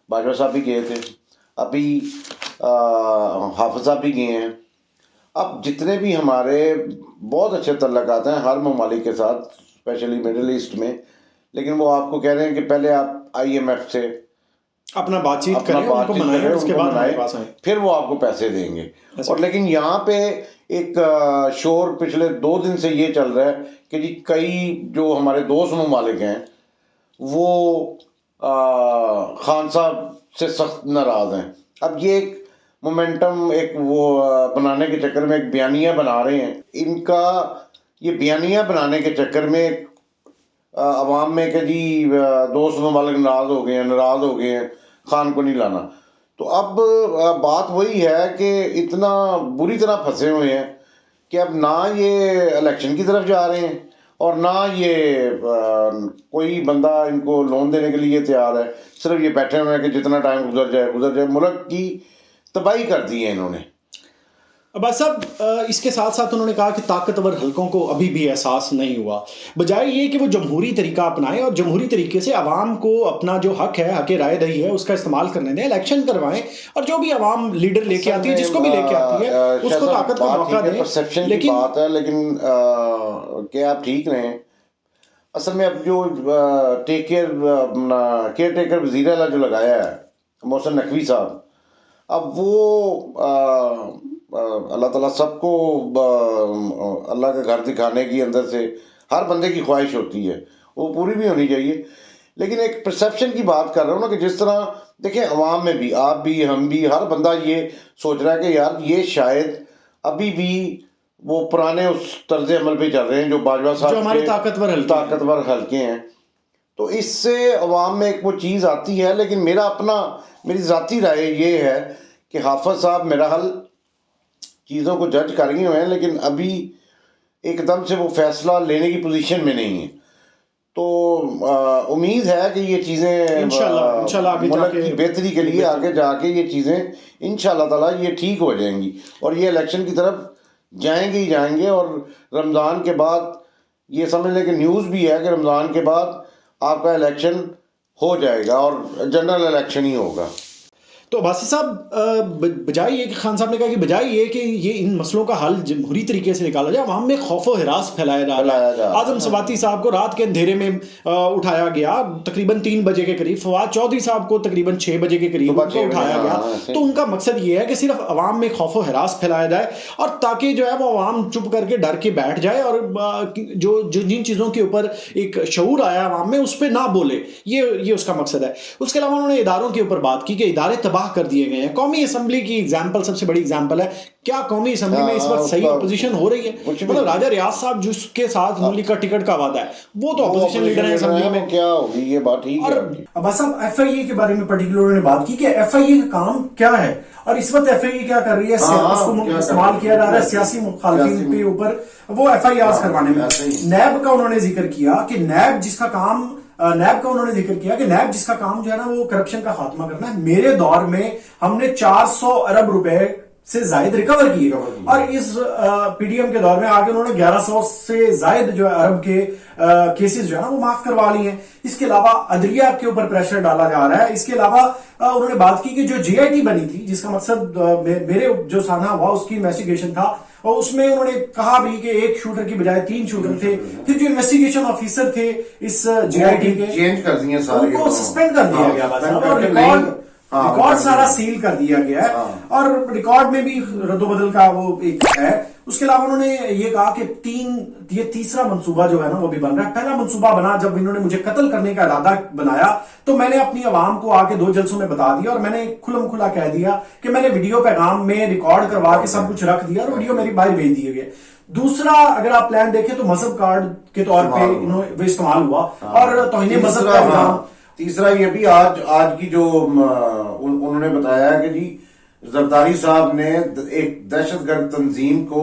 باجوہ صاحب بھی گئے تھے, ابھی حافظ صاحب بھی گئے ہیں. اب جتنے بھی ہمارے بہت اچھے تعلقات ہیں ہر ممالک کے ساتھ, اسپیشلی مڈل ایسٹ میں, لیکن وہ آپ کو کہہ رہے ہیں کہ پہلے آپ IMF سے اپنا بات چیت کریں, ان کو منائیں, اس کے بعد ہمارے پاس آئیں, پھر وہ آپ کو پیسے دیں گے. اور لیکن یہاں پہ ایک شور پچھلے 2 دن سے یہ چل رہا ہے کہ جی کئی جو ہمارے دوست ممالک ہیں وہ خان صاحب سے سخت ناراض ہیں. اب یہ ایک مومنٹم ایک وہ بنانے کے چکر میں ایک بیانیہ بنا رہے ہیں. ان کا یہ بیانیہ بنانے کے چکر میں عوام میں کہ جی دوست ممالک ناراض ہو گئے ہیں, خان کو نہیں لانا. تو اب بات وہی ہے کہ اتنا بری طرح پھنسے ہوئے ہیں کہ اب نہ یہ الیکشن کی طرف جا رہے ہیں اور نہ یہ کوئی بندہ ان کو لون دینے کے لیے تیار ہے. صرف یہ بیٹھے ہوئے ہیں کہ جتنا ٹائم گزر جائے. ملک کی تباہی کر دی ہے انہوں نے. عباس صاحب, اس کے ساتھ ساتھ انہوں نے کہا کہ طاقتور حلقوں کو ابھی بھی احساس نہیں ہوا, بجائے یہ کہ وہ جمہوری طریقہ اپنائیں اور جمہوری طریقے سے عوام کو اپنا جو حق ہے, حق رائے دہی ہے, اس کا استعمال کرنے دیں, الیکشن کروائیں, اور جو بھی عوام لیڈر لے کے آتی ہے, جس کو بھی لے کے آتی ہے, اس کو طاقت کا موقع دیں. پرسیپشن کی بات ہے, لیکن کیا آپ ٹھیک رہیں. اصل میں اب جو کیئر ٹیکر وزیر اعلیٰ جو لگایا ہے محسن نقوی صاحب, اب وہ اللہ تعالیٰ سب کو اللہ کا گھر دکھانے کی اندر سے ہر بندے کی خواہش ہوتی ہے, وہ پوری بھی ہونی چاہیے. لیکن ایک پرسیپشن کی بات کر رہا ہوں نا, کہ جس طرح دیکھیں عوام میں بھی, آپ بھی, ہم بھی, ہر بندہ یہ سوچ رہا ہے کہ یار یہ شاید ابھی بھی وہ پرانے اس طرز عمل پہ چل رہے ہیں جو باجوہ صاحب جو ہمارے طاقتور حلقے ہیں. تو اس سے عوام میں ایک وہ چیز آتی ہے. لیکن میری ذاتی رائے یہ ہے کہ حافظ صاحب میرا حل چیزوں کو جج کر گئے ہوئے ہیں, لیکن ابھی ایک دم سے وہ فیصلہ لینے کی پوزیشن میں نہیں ہیں. تو امید ہے کہ یہ چیزیں ملک کی بہتری کے لیے آگے جا کے یہ چیزیں انشاءاللہ تعالیٰ یہ ٹھیک ہو جائیں گی, اور یہ الیکشن کی طرف جائیں گے. اور رمضان کے بعد یہ سمجھ لیں کہ نیوز بھی ہے کہ رمضان کے بعد آپ کا الیکشن ہو جائے گا اور جنرل الیکشن ہی ہوگا. تو عباسی صاحب, بجائے یہ کہ خان صاحب نے کہا کہ بجائے یہ کہ یہ ان مسئلوں کا حل جمہوری طریقے سے نکالا جائے, عوام میں خوف و ہراس پھیلایا جا رہا ہے. اعظم سواتی صاحب کو رات کے اندھیرے میں اٹھایا گیا تقریباً 3 بجے کے قریب, فواد چودھری صاحب کو تقریباً 6 بجے کے قریب اٹھایا گیا. تو ان کا مقصد یہ ہے کہ صرف عوام میں خوف و ہراس پھیلایا جائے, اور تاکہ جو ہے وہ عوام چپ کر کے ڈر کے بیٹھ جائے, اور جو جن چیزوں کے اوپر ایک شعور آیا عوام میں اس پہ نہ بولے. یہ اس کا مقصد ہے. اس کے علاوہ انہوں نے اداروں کے اوپر بات کی کہ ادارے کر دیے گئے ہیں. قومی اسمبلی کی ایگزامپل سب سے بڑی ایگزامپل ہے. کیا قومی اسمبلی میں اس وقت صحیح اپوزیشن ہو رہی ہے؟ مطلب راجہ ریاض صاحب جس کے ساتھ ملک کا ٹکٹ کا وعدہ ہے, وہ تو اپوزیشن لیڈر ہیں اسمبلی میں. کیا ہوگی یہ بات ٹھیک ہے. عباس صاحب, ایف آئی اے کے بارے میں پرٹیکولر انہوں نے بات کی کہ ایف آئی اے کا کام کیا ہے, اور اس وقت ایف آئی اے کیا کر رہی ہے, اس کو استعمال کیا جا رہا ہے سیاسی مخالفین کے اوپر وہ ایف آئی آرز کروانے میں. نیب کا انہوں نے ذکر کیا کہ نیب کا انہوں نے ذکر کیا کہ نیب جس کا کام جو ہے نا وہ کرپشن کا خاتمہ کرنا ہے. میرے دور میں ہم نے 400 ارب روپے سے زائد ریکور کیے, اور اس پی ڈی ایم کے دور میں آگے انہوں نے 1100 سے زائد جو ہے ارب کے کیسز جو ہے نا وہ معاف کروا لی ہیں. اس کے علاوہ عدلیہ کے اوپر پریشر ڈالا جا رہا ہے. اس کے علاوہ انہوں نے بات کی کہ جو جی آئی ٹی بنی تھی, جس کا مقصد میرے جو سانحہ ہوا اس کی انویسٹیگیشن تھا, اور اس میں انہوں نے کہا بھی کہ 1 شوٹر کی بجائے 3 شوٹر تھے. پھر جو انویسٹیگیشن آفیسر تھے اس جی آئی ٹی کے, چینج کر دیے سارے, ان کو سسپینڈ کر دیا گیا, ریکارڈ سارا سیل کر دیا گیا ہے, اور ریکارڈ میں بھی رد و بدل کا وہ ایک ہے. اس کے علاوہ انہوں نے یہ کہا کہ یہ تیسرا منصوبہ جو ہے نا وہ بھی بن رہا ہے. پہلا منصوبہ بنا جب انہوں نے مجھے قتل کرنے کا ارادہ بنایا, تو میں نے اپنی عوام کو آ کے 2 جلسوں میں بتا دیا, اور میں نے کھلم کھلا کہہ دیا کہ میں نے ویڈیو پیغام میں ریکارڈ کروا کے سب کچھ رکھ دیا, اور ویڈیو میری باہر بھیج دیے گئے. دوسرا اگر آپ پلان دیکھیں تو مذہب کارڈ کے طور پہ وہ استعمال ہوا, اور توہین مذہب کا الزام. تیسرا یہ بھی آج کی جو انہوں نے بتایا ہے کہ جی زرداری صاحب نے ایک دہشت گرد تنظیم کو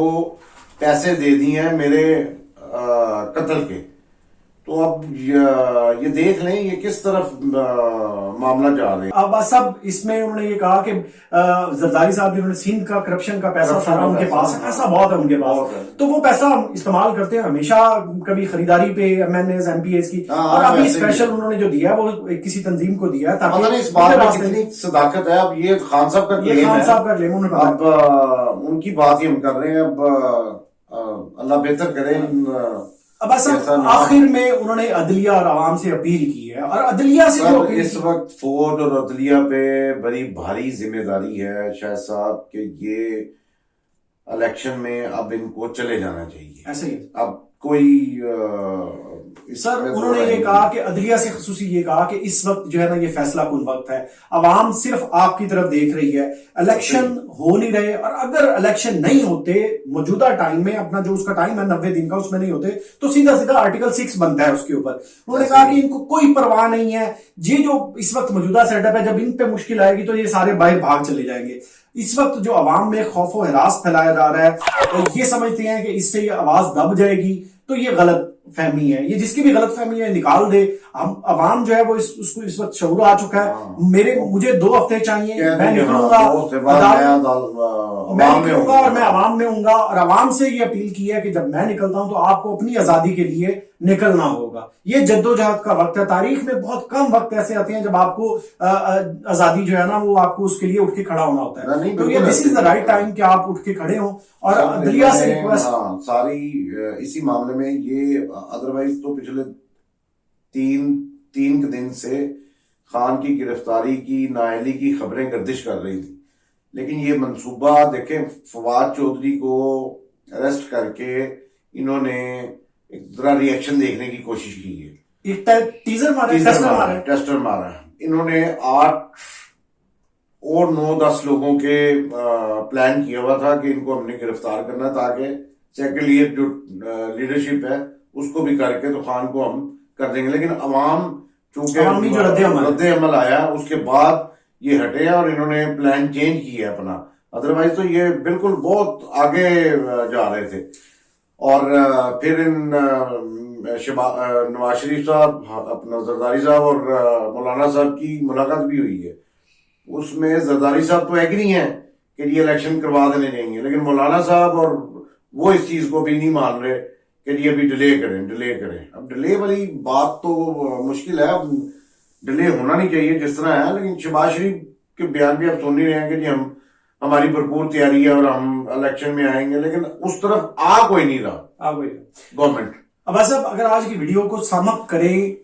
پیسے دے دیے ہیں میرے قتل کے. تو اب یہ دیکھ لیں یہ کس طرف معاملہ جا رہے ہیں. اب صاحب اس میں انہوں نے یہ کہا کہ زرداری صاحب جنہوں نے سندھ کا کرپشن کا پیسہ سارا ان کے پاس ہے، پیسہ بہت ہے ان کے پاس، تو وہ پیسہ استعمال کرتے ہیں ہمیشہ کبھی خریداری پہ MNAs MPAs کی، اور ابھی اسپیشل انہوں نے جو دیا ہے وہ کسی تنظیم کو دیا ہے تاکہ اس بات میں کتنی صداقت ہے. اب یہ خان صاحب کا یہ خان صاحب کا کلیم ہے. اب ان کی بات ہی ہم کر رہے ہیں. اب اللہ بہتر کرے. اب آخر میں انہوں نے عدلیہ اور عوام سے اپیل کی ہے، اور عدلیہ سے جو اس وقت فوج اور عدلیہ پہ بڑی بھاری ذمہ داری ہے شاہد صاحب کہ یہ الیکشن میں اب ان کو چلے جانا چاہیے. ایسے ہی اب کوئی سر انہوں نے یہ کہا کہ عدلیہ سے خصوصی یہ کہا کہ اس وقت جو ہے نا یہ فیصلہ کن وقت ہے، عوام صرف آپ کی طرف دیکھ رہی ہے، الیکشن ہو نہیں رہے، اور اگر الیکشن نہیں ہوتے موجودہ ٹائم میں، اپنا جو اس کا ٹائم ہے 90 دن کا، اس میں نہیں ہوتے تو سیدھا سیدھا آرٹیکل 6 بنتا ہے اس کے اوپر. انہوں نے کہا کہ ان کو کوئی پرواہ نہیں ہے، یہ جو اس وقت موجودہ سیٹ اپ ہے جب ان پہ مشکل آئے گی تو یہ سارے باہر بھاگ چلے جائیں گے. اس وقت جو عوام میں خوف و ہراس پھیلایا جا رہا ہے اور یہ سمجھتے ہیں کہ اس سے یہ آواز دب جائے گی، تو یہ غلط فہمی ہے. یہ جس کی بھی غلط فہمی ہے نکال دے. ہم عوام جو ہے وہ اس کو اس وقت شعور آ چکا ہے. مجھے 2 ہفتے چاہیے، میں نکلوں گا، اور میں عوام میں ہوں گا، اور عوام سے یہ اپیل کی ہے کہ جب میں نکلتا ہوں تو آپ کو اپنی آزادی کے لیے نکلنا ہوگا. یہ جدوجہد کا وقت ہے. تاریخ میں بہت کم وقت ایسے آتے ہیں جب آپ کو آزادی جو ہے نا وہ آپ کو اس کے لیے اٹھ کے کھڑا ہونا ہوتا ہے. تو یہ دس از دا رائٹ ٹائم کہ آپ اٹھ کے کھڑے ہوں. اور عدلیہ سے ریکویسٹ ساری اسی معاملے میں یہ ادروائز تو پچھلے تین دن سے خان کی گرفتاری کی، نااہلی کی خبریں گردش کر رہی تھی، لیکن یہ منصوبہ دیکھیں فواد چودھری کو اریسٹ کر کے انہوں نے ایک ذرا ری ایکشن دیکھنے کی کوشش کی ہے. ٹیسٹر مارا. انہوں نے 8 اور 9-10 لوگوں کے پلان کیا ہوا تھا کہ ان کو ہم نے گرفتار کرنا تاکہ سیکریٹریٹ جو لیڈرشپ ہے اس کو بھی کر کے تو خان کو ہم کر دیں گے. لیکن عوام چونکہ رد عمل آیا اس کے بعد یہ ہٹے اور انہوں نے پلان چینج کیا اپنا. ادروائز تو یہ بالکل بہت آگے جا رہے تھے. اور پھر نواز شریف صاحب، اپنا زرداری صاحب اور مولانا صاحب کی ملاقات بھی ہوئی ہے. اس میں زرداری صاحب تو ایگری ہیں کہ یہ الیکشن کروا دینے چاہیں گے، لیکن مولانا صاحب اور وہ اس چیز کو بھی نہیں مان رہے کہ یہ ابھی ڈیلے کریں. اب ڈیلے والی بات تو مشکل ہے. اب ڈیلے ہونا نہیں چاہیے جس طرح ہے، لیکن شہباز شریف کے بیان بھی اب سن نہیں رہے ہیں کہ جی ہماری بھرپور تیاری ہے اور ہم الیکشن میں آئیں گے، لیکن اس طرف کوئی نہیں رہا گورنمنٹ. اب صاحب اگر آج کی ویڈیو کو سم اپ کریں،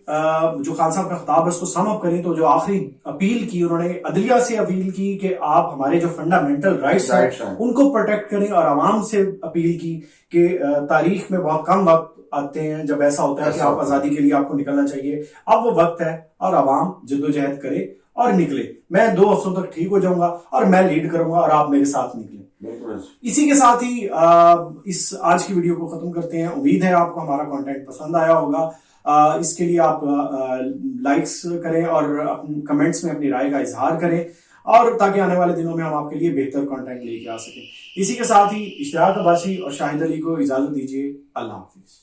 جو خان صاحب کا خطاب ہے اس کو سم اپ کریں، تو جو آخری اپیل کی انہوں نے عدلیہ سے اپیل کی کہ آپ ہمارے جو فنڈامنٹل رائٹس ہیں ان کو پروٹیکٹ کریں، اور عوام سے اپیل کی کہ تاریخ میں بہت کم وقت آتے ہیں جب ایسا ہوتا ہے کہ آپ آزادی کے لیے آپ کو نکلنا چاہیے. اب وہ وقت ہے اور عوام جدوجہد کرے اور نکلے. میں 2 ہفتوں تک ٹھیک ہو جاؤں گا اور میں لیڈ کروں گا اور آپ میرے ساتھ نکلیں. اسی کے ساتھ ہی اس آج کی ویڈیو کو ختم کرتے ہیں. امید ہے آپ کو ہمارا کنٹینٹ پسند آیا ہوگا. اس کے لیے آپ لائکس کریں اور کمنٹس میں اپنی رائے کا اظہار کریں، اور تاکہ آنے والے دنوں میں ہم آپ کے لیے بہتر کنٹینٹ لے کے آ سکیں. اسی کے ساتھ ہی اشتیاق عباسی اور شاہد علی کو اجازت دیجیے. اللہ حافظ.